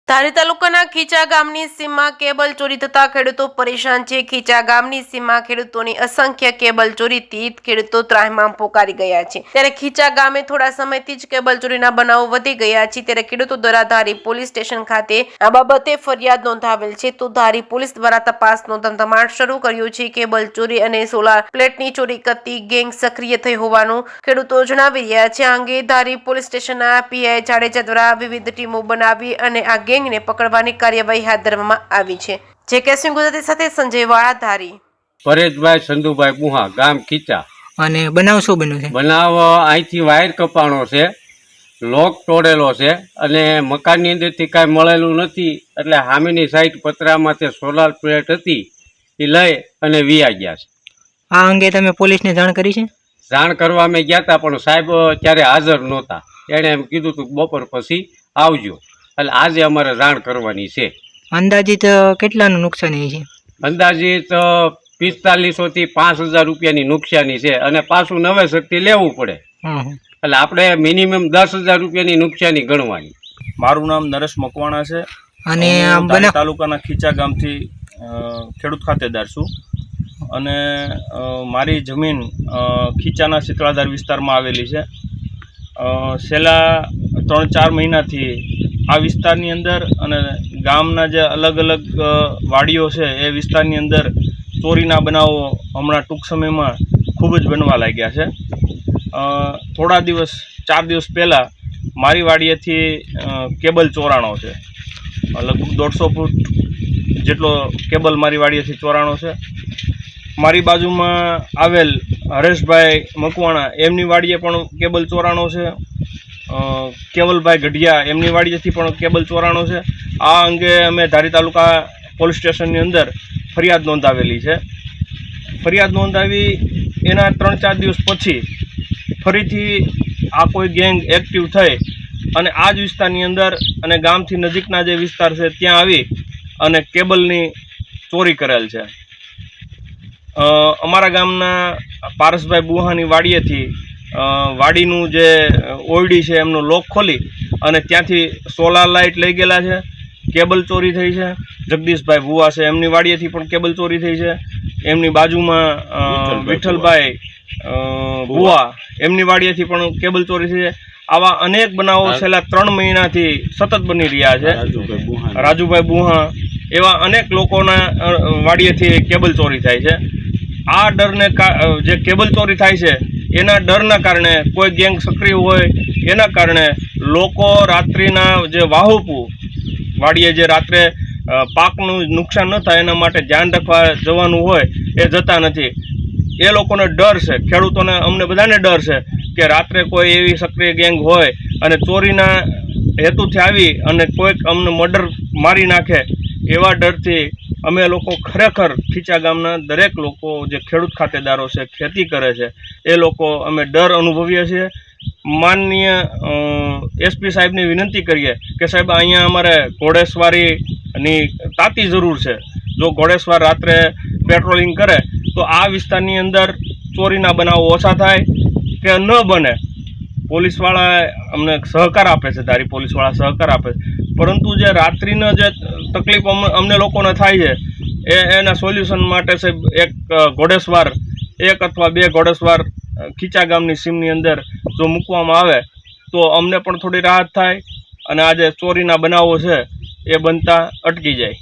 ધારી તાલુકાના ખીચા ગામની સીમમાં કેબલ ચોરી થતા ખેડૂતો પરેશાન છે। ખીચા ગામની સીમમાં ખેડૂતોની અસંખ્ય કેબલ ચોરીથી ખેડૂતો ત્રાહિમામ પોકારી ગયા છે। ત્યારે ખીચા ગામે થોડા સમયથી જ કેબલ ચોરીના બનાવો વધી ગયા છે। ત્યારે ખેડૂતો દ્વારા ધારી પોલીસ સ્ટેશન ખાતે આ બાબતે ફરિયાદ નોંધાવેલ છે। તો ધારી પોલીસ દ્વારા તપાસનો ધમધમાટ શરૂ કર્યો છે। કેબલ ચોરી અને સોલાર પ્લેટની ચોરી કરતી ગેંગ સક્રિય થઈ હોવાનું ખેડૂતો જણાવી રહ્યા છે। આ અંગે ધારી પોલીસ સ્ટેશનના પીઆઈ જાડેજા દ્વારા વિવિધ ટીમો બનાવી અને આ ગેંગને પકડવાની કાર્યવાહી હાથ ધરવામાં આવી છે। જે કેસી ગુજરાતી સાથે સંજય વાળા ધારી। પરેશભાઈ સંધુભાઈ બુહા, ગામ ખીચા। અને બનાવ શું બન્યો છે? બનાવ અહીંથી વાયર કપાણો છે, લોક તોડેલો છે અને મકાનની અંદરથી કાંઈ મળેલું નથી, એટલે સામેની સાઈડ પતરામાં તે સોલાર પ્લેટ હતી એ લઈ અને વિયા ગયા છે। આ અંગે તમે પોલીસને જાણ કરી છે? જાણ કરવા અમે ગયા હતા, પણ સાહેબ ત્યારે હાજર નહોતા। એણે એમ કીધું હતું બપોર પછી આવજો, એટલે આજે અમારે જાણ કરવાની છે। અંદાજિત કેટલાનું નુકસાની છે? અંદાજિત 4500 થી 5000 રૂપિયાની નુકસાની છે અને પાછું નવેસરથી લેવું પડે, એટલે આપણે મિનિમમ 10,000 રૂપિયાની નુકસાની ગણવાની। મારું નામ નરેશ મકવાણા છે અને ધારી તાલુકાના ખીચા ગામથી ખેડૂત ખાતેદાર છું અને મારી જમીન ખીચાના શીતળાધાર વિસ્તારમાં આવેલી છે। છેલ્લા 3-4 મહિનાથી આ વિસ્તારની અંદર અને ગામના જે અલગ અલગ વાડીઓ છે એ વિસ્તારની અંદર ચોરીના બનાવો હમણાં ટૂંક સમયમાં ખૂબ જ બનવા લાગ્યા છે। થોડા દિવસ 4 દિવસ પહેલાં મારી વાડીએથી કેબલ ચોરાણો છે, લગભગ 150 ફૂટ જેટલો કેબલ મારી વાડીએથી ચોરાણો છે। મારી બાજુમાં આવેલ હરેશભાઈ મકવાણા એમની વાડીએ પણ કેબલ ચોરાણો છે। કેવલભાઈ ગઢિયા એમની વાડીએથી પણ કેબલ ચોરાણો છે। આ અંગે અમે ધારી તાલુકા પોલીસ સ્ટેશનની અંદર ફરિયાદ નોંધાવેલી છે। ફરિયાદ નોંધાવી એના 3-4 દિવસ પછી ફરીથી આ કોઈ ગેંગ એક્ટિવ થઈ અને આ જ વિસ્તારની અંદર અને ગામથી નજીકના જે વિસ્તાર છે ત્યાં આવી અને કેબલની ચોરી કરેલ છે। અમારા ગામના પારસભાઈ બુહાની વાડીએથી વાડીનું જે ઓરડી છે એમનો લોક ખોલી અને ત્યાંથી સોલાર લાઇટ લઈ ગયેલા છે, કેબલ ચોરી થઈ છે। જગદીશભાઈ ભુવા છે એમની વાડીએથી પણ કેબલ ચોરી થઈ છે। એમની બાજુમાં વિઠ્ઠલભાઈ ભુવા એમની વાડીએથી પણ કેબલ ચોરી થઈ છે। આવા અનેક બનાવો છેલ્લા 3 મહિનાથી સતત બની રહ્યા છે। રાજુભાઈ બુહા એવા અનેક લોકોના વાડીએથી કેબલ ચોરી થાય છે। આ ડરને જે કેબલ ચોરી થાય છે એના ડરના કારણે કોઈ ગેંગ સક્રિય હોય એના કારણે લોકો રાત્રિના જે વાહુપું વાડીએ જે રાત્રે પાકનું નુકસાન ન થાય એના માટે ધ્યાન રાખવા જવાનું હોય એ જતા નથી। એ લોકોને ડર છે, ખેડૂતોને અમને બધાને ડર છે કે રાત્રે કોઈ એવી સક્રિય ગેંગ હોય અને ચોરીના હેતુથી આવી અને કોઈક અમને મર્ડર મારી નાખે એવા ડરથી અમે લોકો ખરેખર ખીચા ગામના દરેક લોકો જે ખેડૂત ખાતેદારો છે, ખેતી કરે છે, એ લોકો અમે ડર અનુભવીએ છીએ। માનનીય એસપી સાહેબની વિનંતી કરીએ કે સાહેબ અહીંયા અમારે ઘોડેસવારીની તાતી જરૂર છે। જો ઘોડેસવાર રાત્રે પેટ્રોલિંગ કરે તો આ વિસ્તારની અંદર ચોરીના બનાવો ઓછા થાય કે ન બને। પોલીસવાળા અમને સહકાર આપે છે, ધારી પોલીસવાળા સહકાર આપે છે, પરંતુ જે રાત્રિનો જે તકલીફ અમને લોકોને થાય છે એના સોલ્યુશન માટે સાહેબ એક ઘોડેસવાર 1 અથવા 2 ઘોડેસવાર ખીચા ગામની સીમની અંદર જો મૂકવામાં આવે તો અમને પણ થોડી રાહત થાય અને આ જે ચોરીના બનાવો છે એ બનતા અટકી જાય।